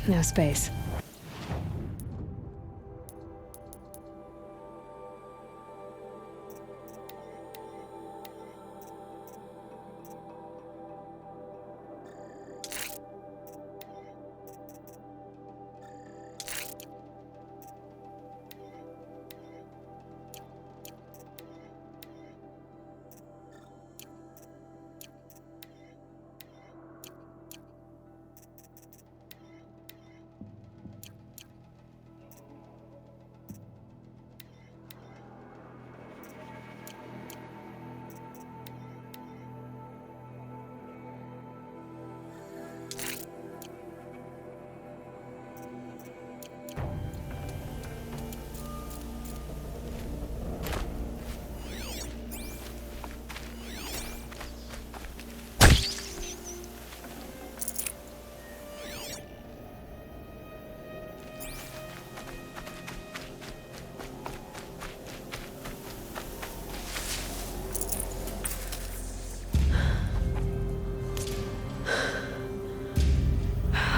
No space.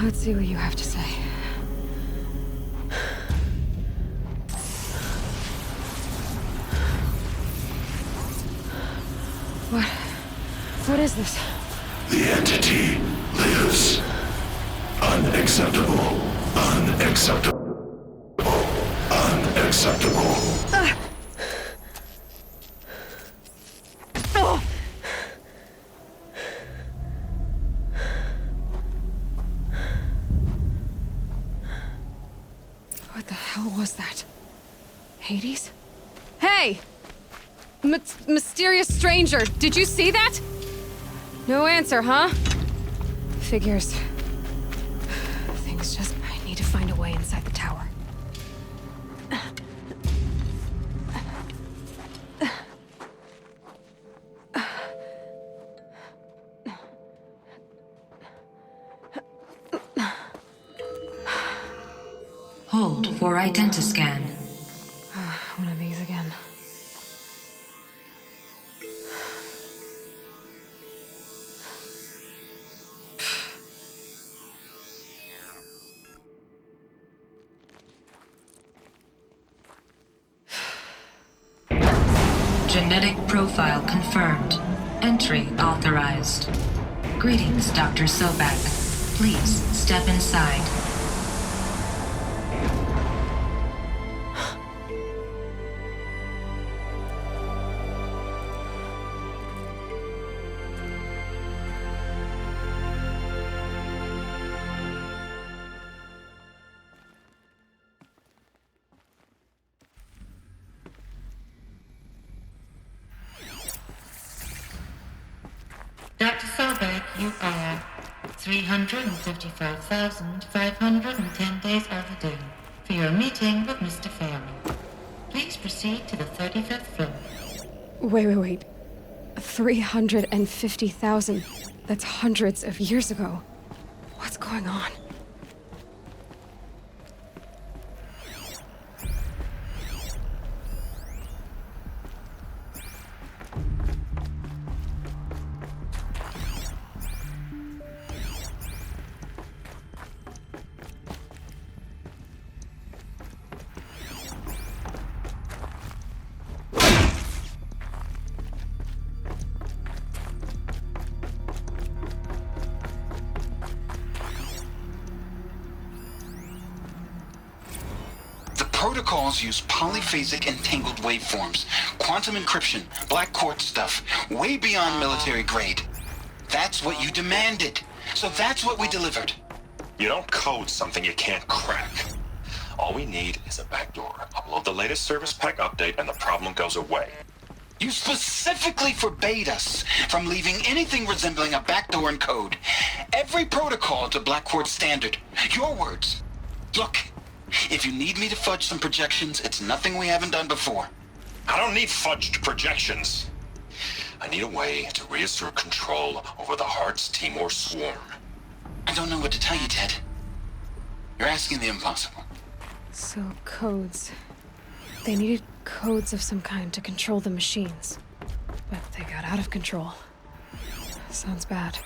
Let's see what you have to say. What is this? The entity lives. Unacceptable. Unacceptable. Unacceptable. What the hell was that? Hades? Hey! Mysterious stranger, did you see that? No answer, huh? Figures. Things just... I need to find a way inside the tower. Hold for identiscan. One of these again. Genetic profile confirmed. Entry authorized. Greetings, Dr. Sobek. Please step inside. Dr. Sobek, you are 355,510 days overdue for your meeting with Mr. Fairman. Please proceed to the 35th floor. Wait. 350,000. That's hundreds of years ago. What's going on? Protocols use polyphasic entangled waveforms, quantum encryption, black quartz stuff, way beyond military grade. That's what you demanded, so that's what we delivered. You don't code something you can't crack. All we need is a backdoor. Upload the latest service pack update and the problem goes away. You specifically forbade us from leaving anything resembling a backdoor in code. Every protocol to Black Quartz standard. Your words. Look. If you need me to fudge some projections, it's nothing we haven't done before. I don't need fudged projections. I need a way to reassert control over the Heart's Timor swarm. I don't know what to tell you, Ted. You're asking the impossible. So, codes. They needed codes of some kind to control the machines. But they got out of control. Sounds bad.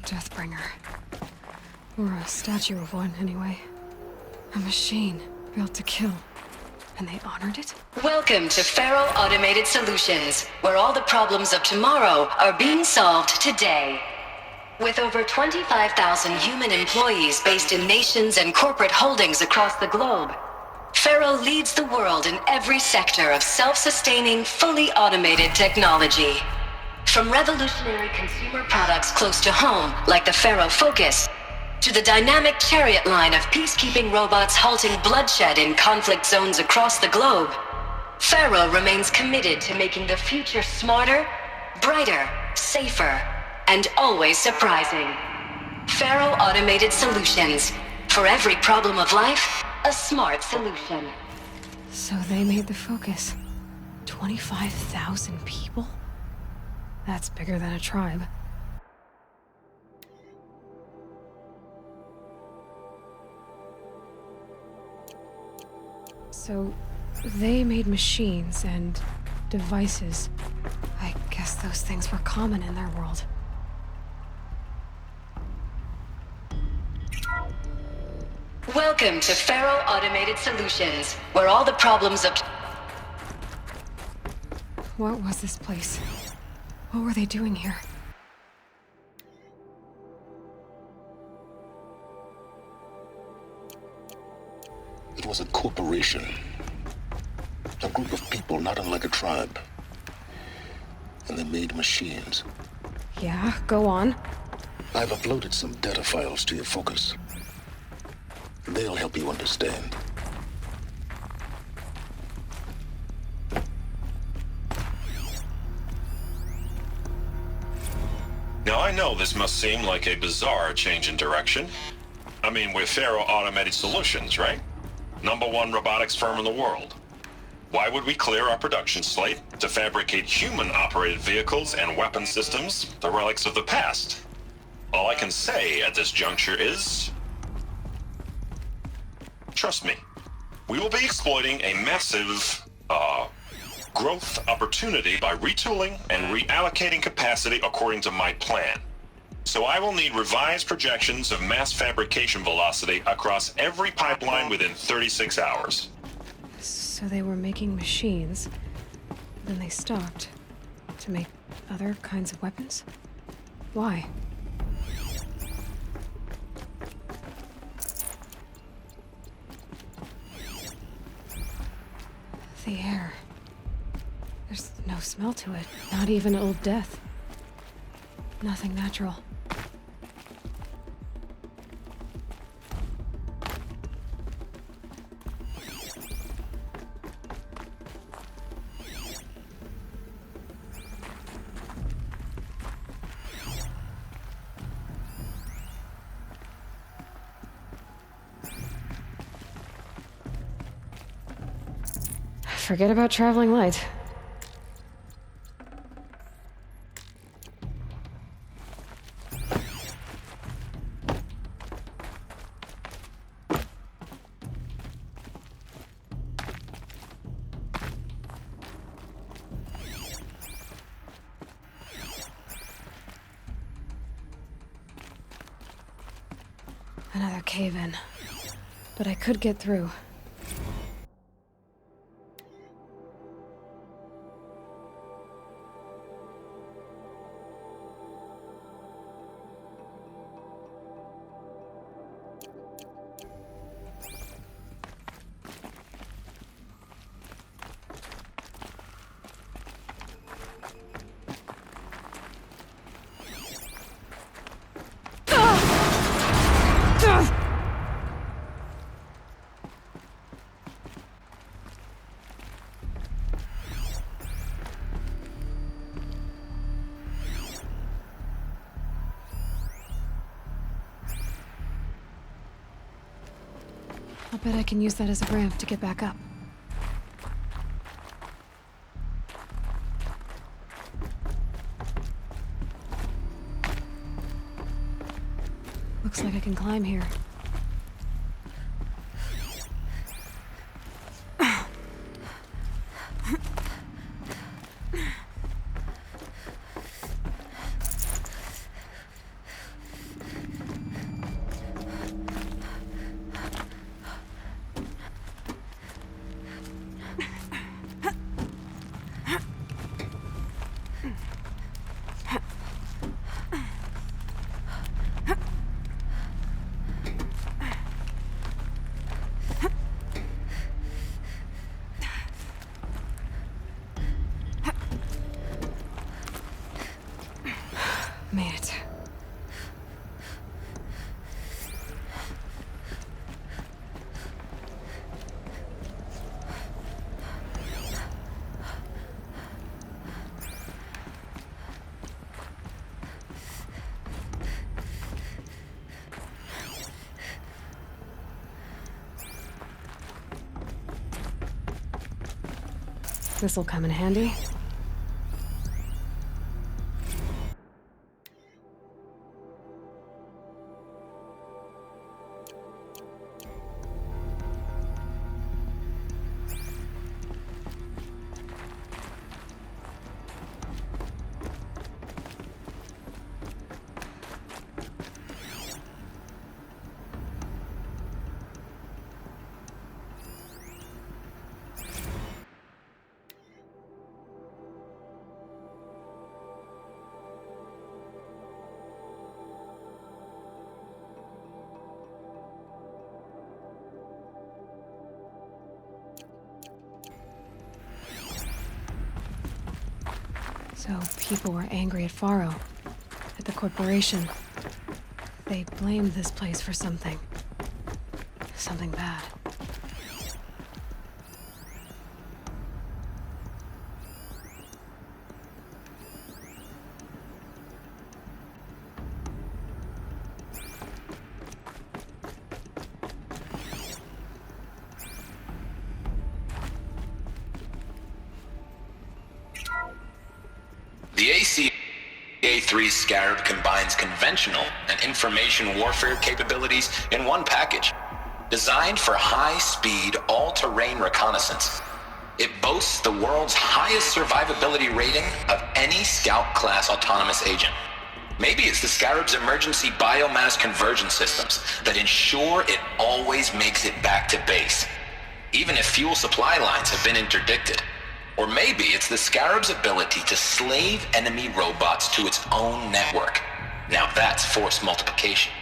Deathbringer. Or a statue of one, anyway. A machine built to kill. And they honored it? Welcome to Faro Automated Solutions, where all the problems of tomorrow are being solved today. With over 25,000 human employees based in nations and corporate holdings across the globe, Faro leads the world in every sector of self-sustaining, fully automated technology. From revolutionary consumer products close to home, like the Faro Focus, to the dynamic Chariot line of peacekeeping robots halting bloodshed in conflict zones across the globe, Faro remains committed to making the future smarter, brighter, safer, and always surprising. Faro Automated Solutions. For every problem of life, a smart solution. So they made the Focus. 25,000 people? That's bigger than a tribe. So, they made machines and devices. I guess those things were common in their world. Welcome to Faro Automated Solutions, where all the problems of... What was this place? What were they doing here? It was a corporation. A group of people not unlike a tribe. And they made machines. Yeah, go on. I've uploaded some data files to your Focus. They'll help you understand. Now, I know this must seem like a bizarre change in direction. I mean, we're Faro Automated Solutions, right? #1 robotics firm in the world. Why would we clear our production slate to fabricate human-operated vehicles and weapon systems, the relics of the past? All I can say at this juncture is... trust me, we will be exploiting a massive, growth opportunity by retooling and reallocating capacity according to my plan. So I will need revised projections of mass fabrication velocity across every pipeline within 36 hours. So they were making machines, then they stopped to make other kinds of weapons? Why? The air. There's no smell to it, not even Old Death. Nothing natural. Forget about traveling light. Another cave-in. But I could get through. I'll bet I can use that as a ramp to get back up. Looks like I can climb here. This'll come in handy. So people were angry at Faro, at the corporation. They blamed this place for something. Something bad. The ACA-3 Scarab combines conventional and information warfare capabilities in one package. Designed for high-speed, all-terrain reconnaissance, it boasts the world's highest survivability rating of any Scout-class autonomous agent. Maybe it's the Scarab's emergency biomass conversion systems that ensure it always makes it back to base, even if fuel supply lines have been interdicted. Or maybe it's the Scarab's ability to slave enemy robots to its own network. Now that's force multiplication.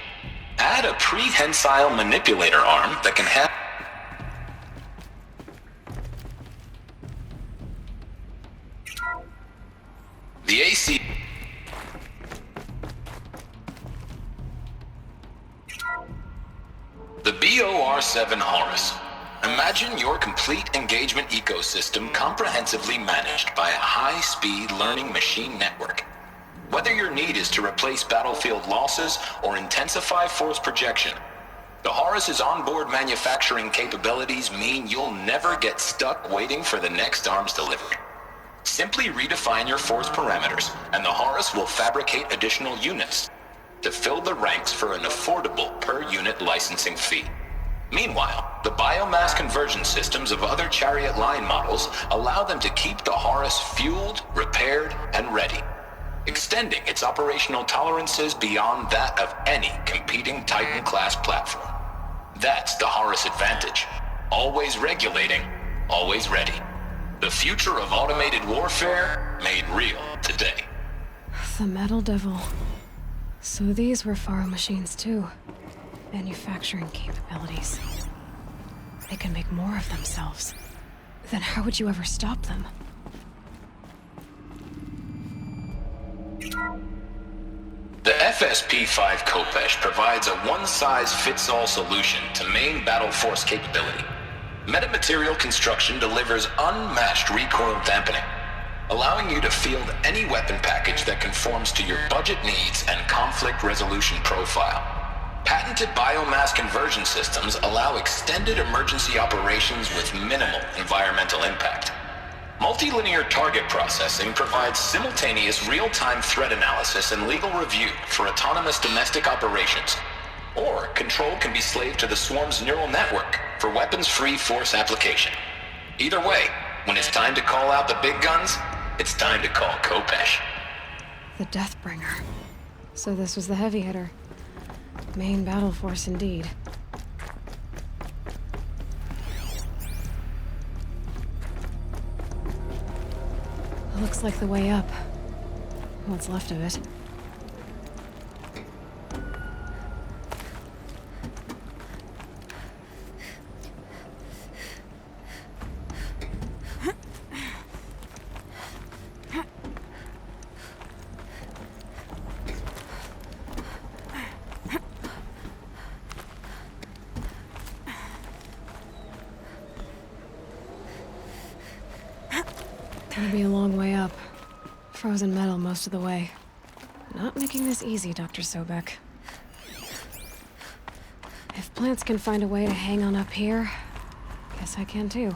Add a prehensile manipulator arm that can have... The AC... The BOR-7 Horus. Imagine your complete engagement ecosystem comprehensively managed by a high-speed learning machine network. Whether your need is to replace battlefield losses or intensify force projection, the Horus's onboard manufacturing capabilities mean you'll never get stuck waiting for the next arms delivery. Simply redefine your force parameters, and the Horus will fabricate additional units to fill the ranks for an affordable per-unit licensing fee. Meanwhile, the biomass conversion systems of other Chariot line models allow them to keep the Horus fueled, repaired, and ready, extending its operational tolerances beyond that of any competing Titan-class platform. That's the Horus advantage. Always regulating, always ready. The future of automated warfare made real today. The Metal Devil. So these were Faro machines too. Manufacturing capabilities. They can make more of themselves. Then how would you ever stop them? The FSP-5 Khopesh provides a one-size-fits-all solution to main battle force capability. Metamaterial construction delivers unmatched recoil dampening, allowing you to field any weapon package that conforms to your budget needs and conflict resolution profile. Patented biomass conversion systems allow extended emergency operations with minimal environmental impact. Multilinear target processing provides simultaneous real-time threat analysis and legal review for autonomous domestic operations. Or control can be slaved to the Swarm's neural network for weapons-free force application. Either way, when it's time to call out the big guns, it's time to call Khopesh. The Deathbringer. So this was the heavy hitter. Main battle force indeed. Looks like the way up. What's left of it. Gonna be a long way up. Frozen metal most of the way. Not making this easy, Dr. Sobek. If plants can find a way to hang on up here, guess I can too.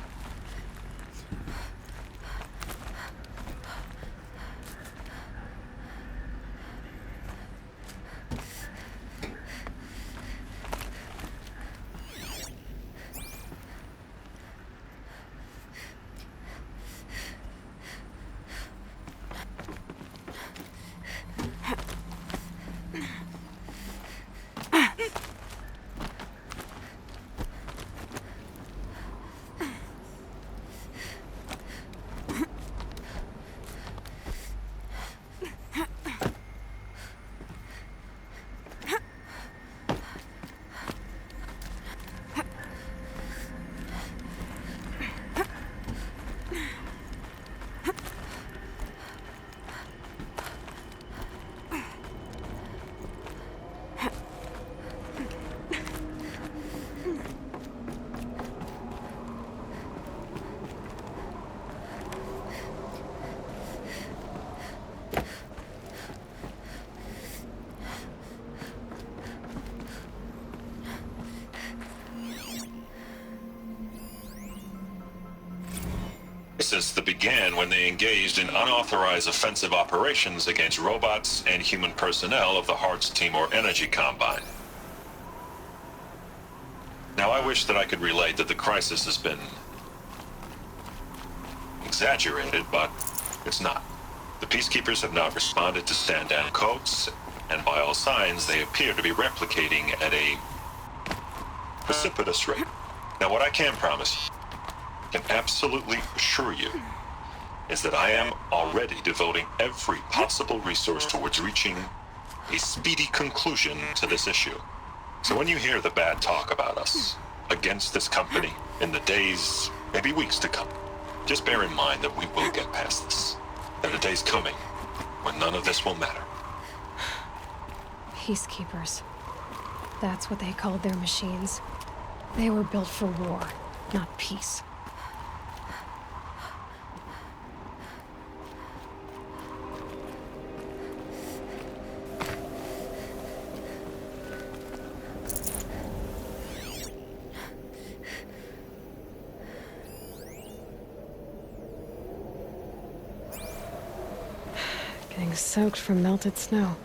crisis that began when they engaged in unauthorized offensive operations against robots and human personnel of the Hearts Timor Energy Combine. Now, I wish that I could relate that the crisis has been exaggerated, but it's not. The Peacekeepers have not responded to stand-down codes, and by all signs, they appear to be replicating at a precipitous rate. Now, what I can promise, can absolutely assure you, is that I am already devoting every possible resource towards reaching a speedy conclusion to this issue. So when you hear the bad talk about us against this company in the days, maybe weeks to come, just bear in mind that we will get past this. That a day's coming when none of this will matter. Peacekeepers. That's what they called their machines. They were built for war, not peace. Getting soaked from melted snow.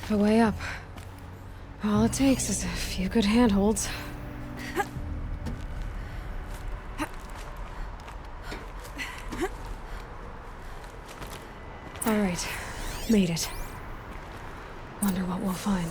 the way up. All it takes is a few good handholds. All right, made it. Wonder what we'll find.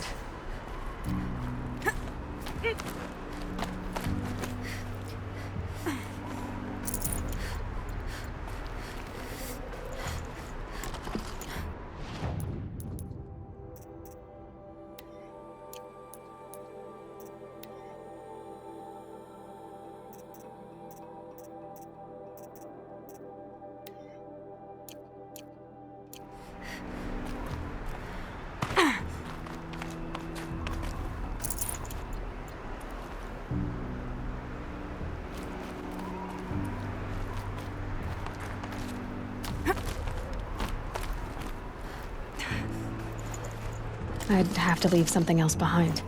I'd have to leave something else behind.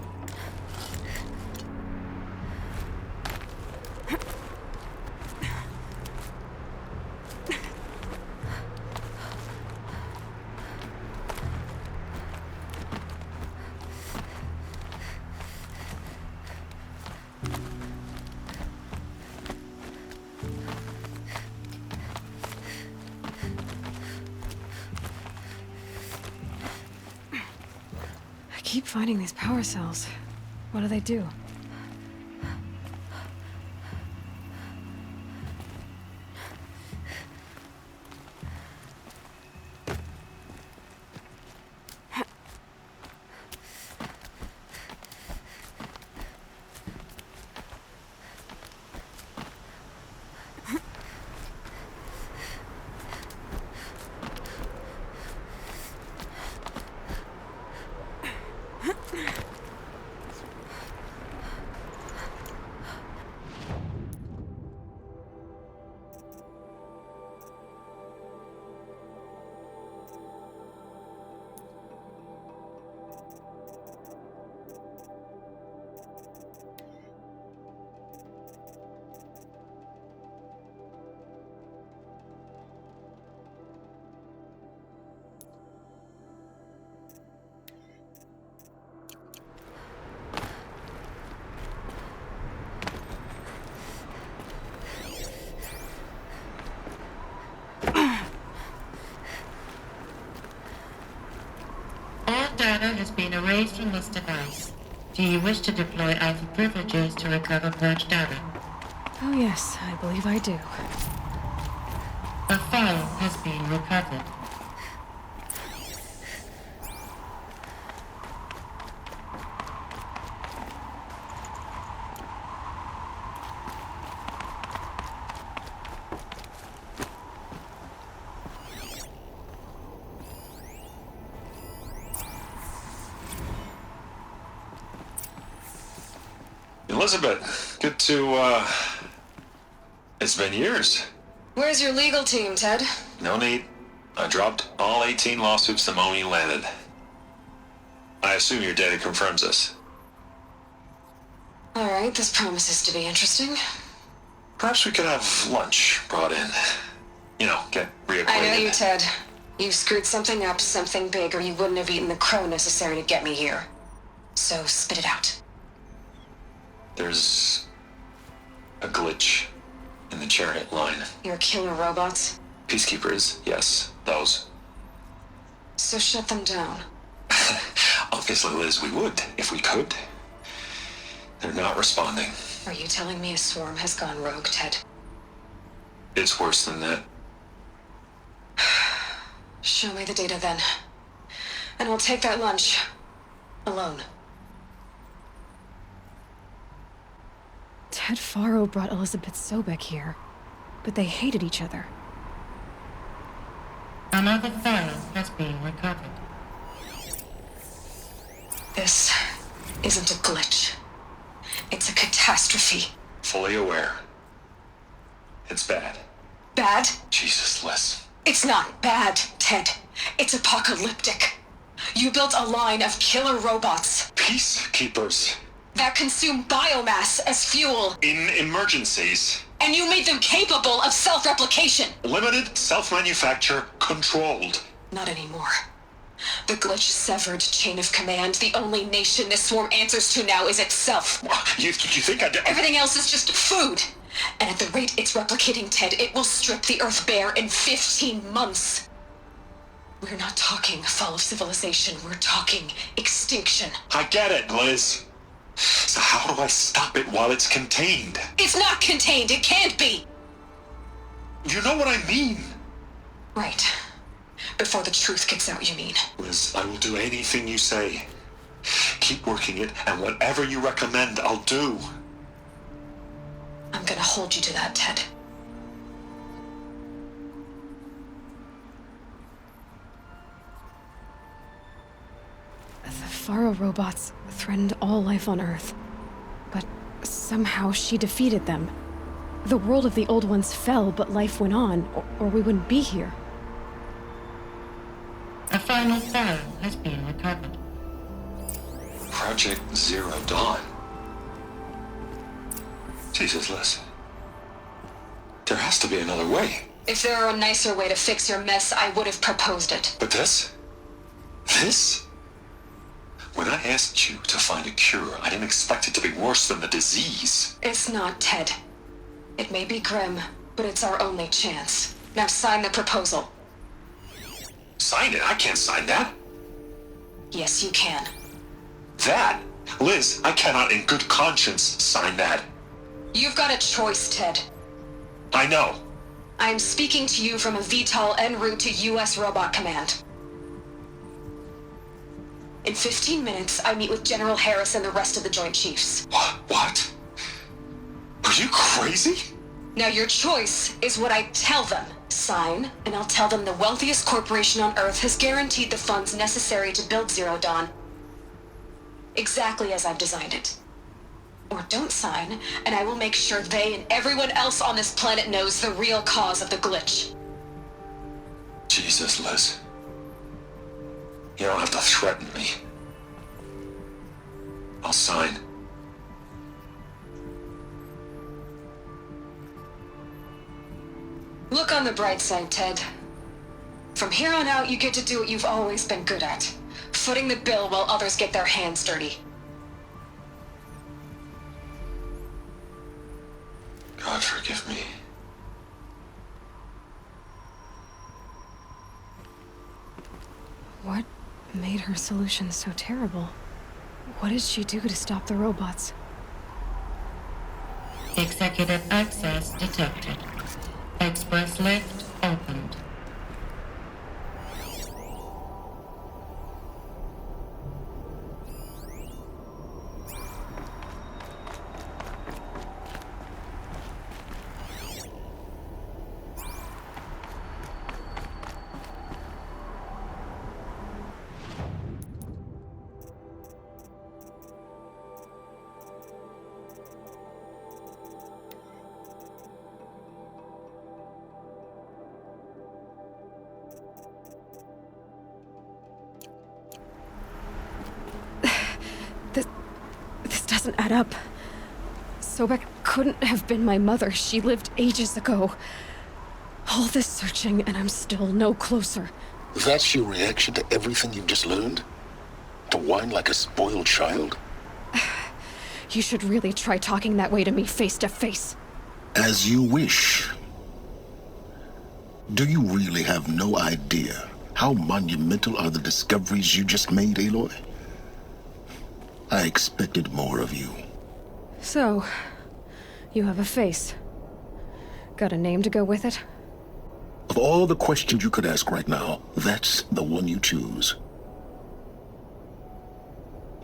I keep finding these power cells. What do they do? All data has been erased from this device. Do you wish to deploy Alpha privileges to recover purged data? Oh yes, I believe I do. A file has been recovered. Elizabeth, good to, it's been years. Where's your legal team, Ted? No need. I dropped all 18 lawsuits the moment you landed. I assume your data confirms this. All right, this promises to be interesting. Perhaps we could have lunch brought in. You know, get reacquainted. I know you, Ted. You screwed something up, something big, or you wouldn't have eaten the crow necessary to get me here. So spit it out. There's a glitch in the chariot line. Your killer robots? Peacekeepers, yes, those. So shut them down. Obviously, Liz, we would, if we could. They're not responding. Are you telling me a swarm has gone rogue, Ted? It's worse than that. Show me the data then. And I'll take that lunch. Alone. Ted Faro brought Elizabeth Sobek here, but they hated each other. Another file has been recovered. This isn't a glitch. It's a catastrophe. Fully aware. It's bad. Bad? Jesus, Liz. It's not bad, Ted. It's apocalyptic. You built a line of killer robots Peacekeepers. that consume biomass as fuel, In emergencies. and you made them capable of self-replication. Limited, self-manufacture, controlled. Not anymore. The glitch severed chain of command. The only nation this swarm answers to now is itself. You think I did? Everything else is just food. And at the rate it's replicating, Ted, it will strip the Earth bare in 15 months. We're not talking fall of civilization. We're talking extinction. I get it, Liz. So how do I stop it while it's contained? It's not contained. It can't be. You know what I mean. Right. Before the truth gets out, you mean? Liz, I will do anything you say. Keep working it, and whatever you recommend, I'll do. I'm gonna hold you to that, Ted. The Faro robots threatened all life on Earth. But somehow she defeated them. The world of the old ones fell, but life went on, or we wouldn't be here. A final Pharaoh has been recovered. Project Zero Dawn. Jesus, Liz. There has to be another way. If there were a nicer way to fix your mess, I would have proposed it. But this? This? When I asked you to find a cure, I didn't expect it to be worse than the disease. It's not, Ted. It may be grim, but it's our only chance. Now sign the proposal. Sign it? I can't sign that. Yes, you can. That? Liz, I cannot in good conscience sign that. You've got a choice, Ted. I know. I am speaking to you from a VTOL en route to U.S. Robot Command. In 15 minutes, I meet with General Harris and the rest of the Joint Chiefs. What? Are you crazy? Now your choice is what I tell them. Sign, and I'll tell them the wealthiest corporation on Earth has guaranteed the funds necessary to build Zero Dawn. Exactly as I've designed it. Or don't sign, and I will make sure they and everyone else on this planet knows the real cause of the glitch. Jesus, Liz. You don't have to threaten me. I'll sign. Look on the bright side, Ted. From here on out, you get to do what you've always been good at. Footing the bill while others get their hands dirty. God forgive me. What made her solution so terrible? What did she do to stop the robots? Executive access detected. Express lift opened. This doesn't add up. Sobek couldn't have been my mother. She lived ages ago. All this searching, and I'm still no closer. That's your reaction to everything you've just learned? To whine like a spoiled child? You should really try talking that way to me face to face. As you wish. Do you really have no idea how monumental are the discoveries you just made, Aloy? I expected more of you. So, you have a face. Got a name to go with it? Of all the questions you could ask right now, that's the one you choose.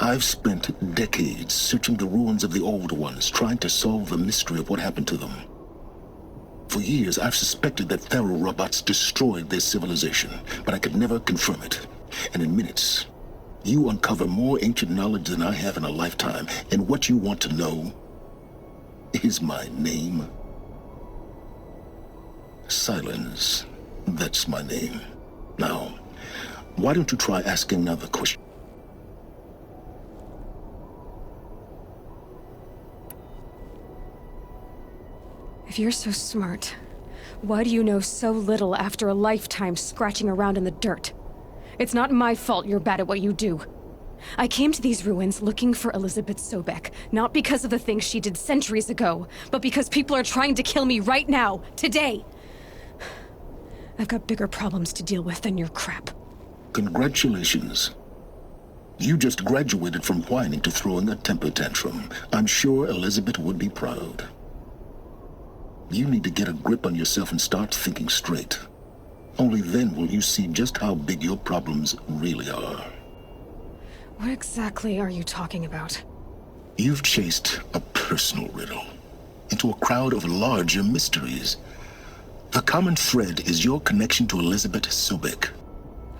I've spent decades searching the ruins of the old ones, trying to solve the mystery of what happened to them. For years, I've suspected that Faro robots destroyed their civilization, but I could never confirm it. And in minutes, you uncover more ancient knowledge than I have in a lifetime, and what you want to know is my name. Silence. That's my name. Now, why don't you try asking another question? If you're so smart, why do you know so little after a lifetime scratching around in the dirt? It's not my fault you're bad at what you do. I came to these ruins looking for Elizabeth Sobek, not because of the things she did centuries ago, but because people are trying to kill me right now, today. I've got bigger problems to deal with than your crap. Congratulations. You just graduated from whining to throwing a temper tantrum. I'm sure Elizabeth would be proud. You need to get a grip on yourself and start thinking straight. Only then will you see just how big your problems really are. What exactly are you talking about? You've chased a personal riddle into a crowd of larger mysteries. The common thread is your connection to Elizabeth Sobek.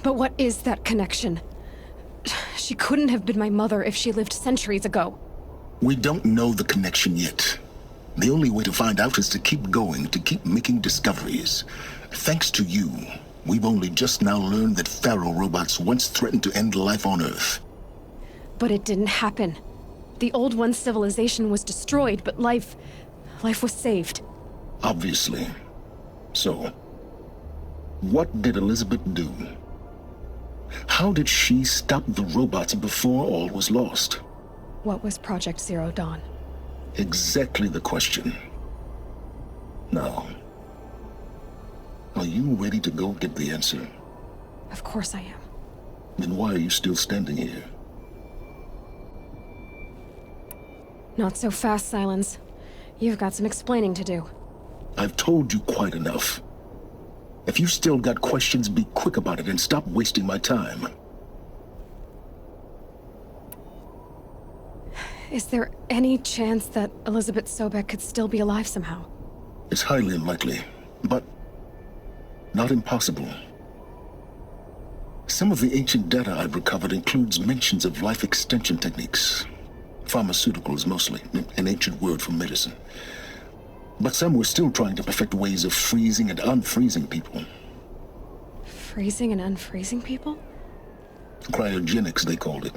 But what is that connection? She couldn't have been my mother if she lived centuries ago. We don't know the connection yet. The only way to find out is to keep going, to keep making discoveries. Thanks to you, we've only just now learned that Faro robots once threatened to end life on Earth. But it didn't happen. The Old One's civilization was destroyed, but life was saved. Obviously. So, what did Elizabeth do? How did she stop the robots before all was lost? What was Project Zero Dawn? Exactly the question. Now, are you ready to go get the answer? Of course I am. Then why are you still standing here? Not so fast, Silence. You've got some explaining to do. I've told you quite enough. If you've still got questions, be quick about it and stop wasting my time. Is there any chance that Elizabeth Sobek could still be alive somehow? It's highly unlikely, but not impossible. Some of the ancient data I've recovered includes mentions of life extension techniques. Pharmaceuticals, mostly, an ancient word for medicine. But some were still trying to perfect ways of freezing and unfreezing people. Freezing and unfreezing people? Cryogenics, they called it.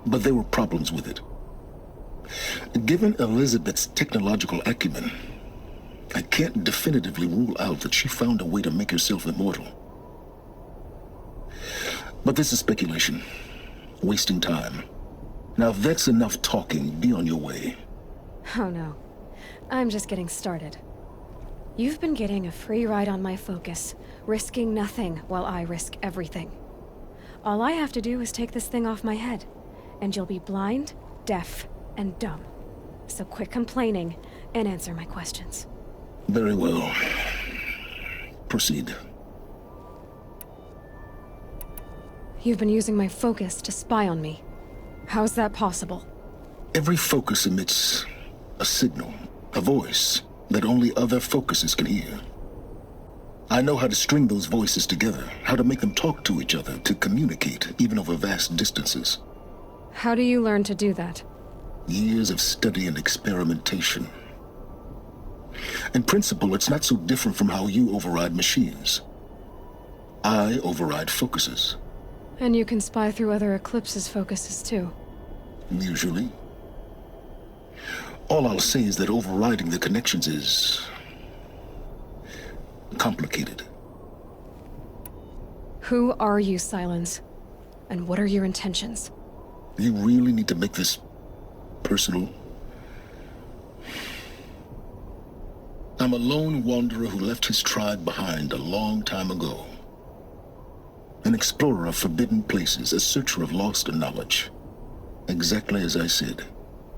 But there were problems with it. Given Elizabeth's technological acumen, I can't definitively rule out that she found a way to make herself immortal. But this is speculation. Wasting time. Now, if that's enough talking, be on your way. Oh no. I'm just getting started. You've been getting a free ride on my focus, risking nothing while I risk everything. All I have to do is take this thing off my head, and you'll be blind, deaf, and dumb. So quit complaining and answer my questions. Very well. Proceed. You've been using my focus to spy on me. How's that possible? Every focus emits a signal, a voice that only other focuses can hear. I know how to string those voices together, how to make them talk to each other, to communicate, even over vast distances. How do you learn to do that? Years of study and experimentation. In principle, it's not so different from how you override machines. I override focuses. And you can spy through other Eclipse's focuses too. Usually. All I'll say is that overriding the connections is complicated. Who are you, Silence? And what are your intentions? You really need to make this personal? I'm a lone wanderer who left his tribe behind a long time ago. An explorer of forbidden places, a searcher of lost knowledge. Exactly as I said.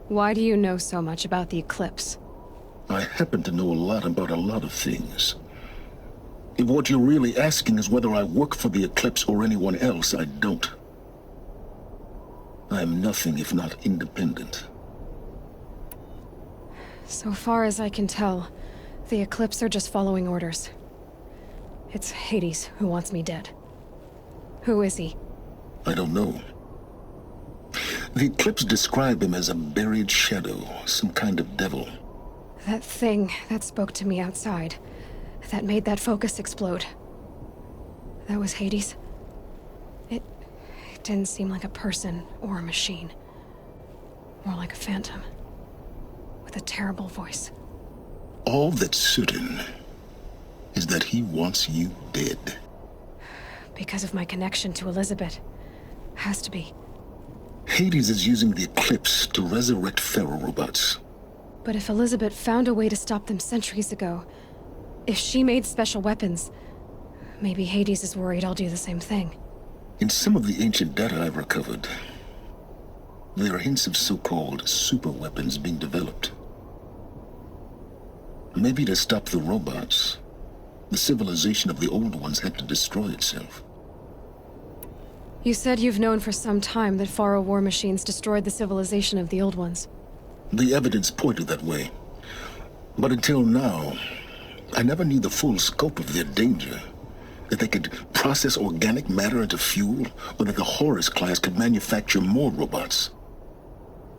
Why do you know so much about the Eclipse? I happen to know a lot about a lot of things. If what you're really asking is whether I work for the Eclipse or anyone else, I don't. I am nothing if not independent. So far as I can tell, the Eclipse are just following orders. It's Hades who wants me dead. Who is he? I don't know. The Eclipse describe him as a buried shadow, some kind of devil. That thing that spoke to me outside, that made that focus explode. That was Hades? It didn't seem like a person or a machine. More like a phantom. With a terrible voice. All that's certain is that he wants you dead. Because of my connection to Elizabeth. Has to be. Hades is using the Eclipse to resurrect Faro robots. But if Elizabeth found a way to stop them centuries ago, if she made special weapons, maybe Hades is worried I'll do the same thing. In some of the ancient data I've recovered, there are hints of so-called super weapons being developed. Maybe to stop the robots, the civilization of the old ones had to destroy itself. You said you've known for some time that Faro war machines destroyed the civilization of the old ones. The evidence pointed that way. But until now, I never knew the full scope of their danger. That they could process organic matter into fuel, or that the Horus class could manufacture more robots.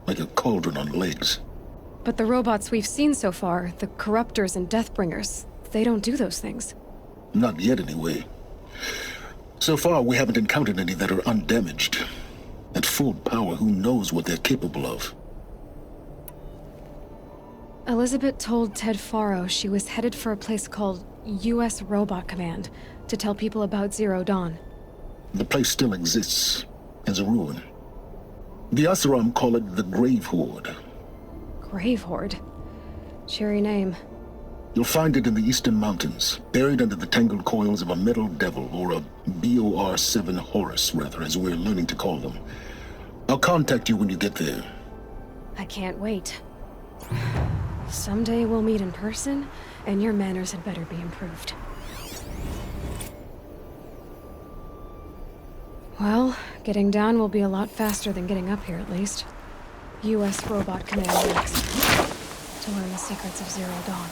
Like a cauldron on legs. But the robots we've seen so far, the Corruptors and Deathbringers, they don't do those things. Not yet, anyway. So far, we haven't encountered any that are undamaged. At full power, who knows what they're capable of? Elizabeth told Ted Faro she was headed for a place called U.S. Robot Command to tell people about Zero Dawn. The place still exists, as a ruin. The Oseram call it the Grave Horde. Grave Horde? Cheery name. You'll find it in the Eastern Mountains, buried under the tangled coils of a Metal Devil, or a BOR-7 Horus, rather, as we're learning to call them. I'll contact you when you get there. I can't wait. Someday we'll meet in person, and your manners had better be improved. Well, getting down will be a lot faster than getting up here, at least. U.S. Robot Command next, to learn the secrets of Zero Dawn.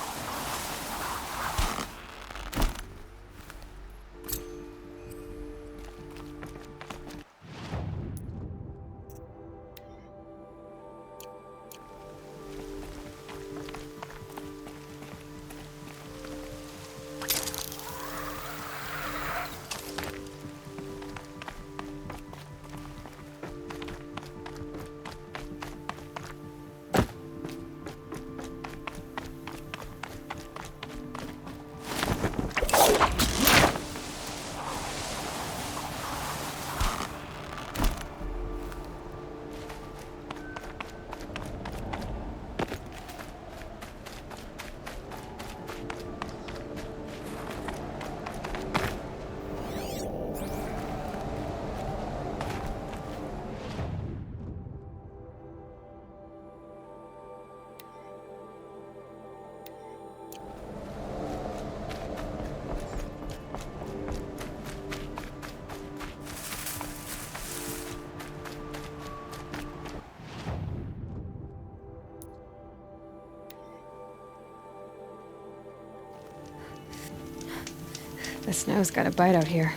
The snow's got a bite out here.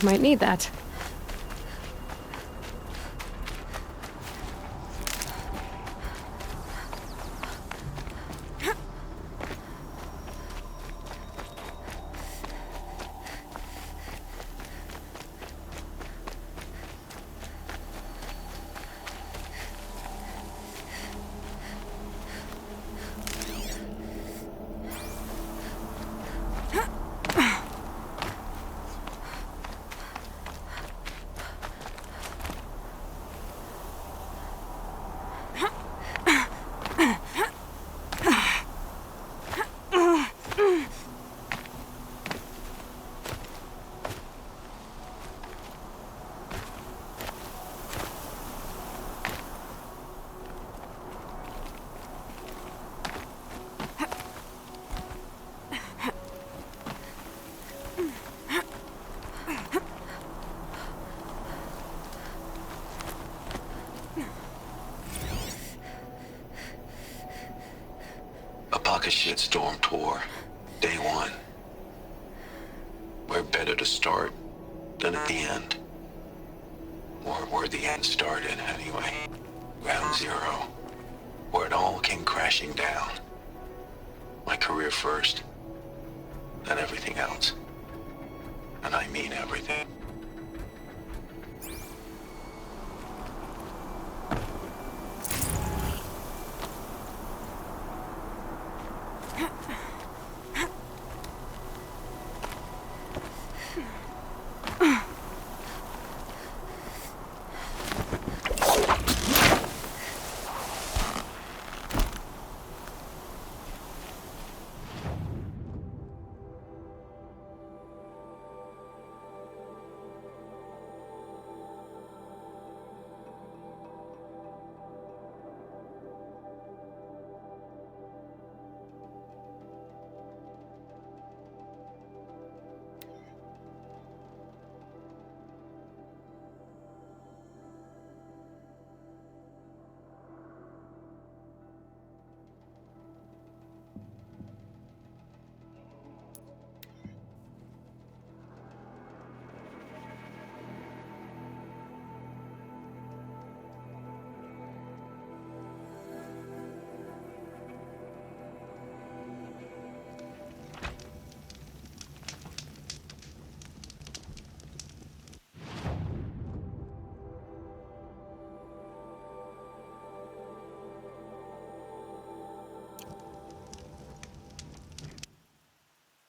Might need that. Shitstorm Tour, day one. Where better to start than at the end? Or where the end started, anyway. Ground zero. Where it all came crashing down. My career first, then everything else. And I mean everything.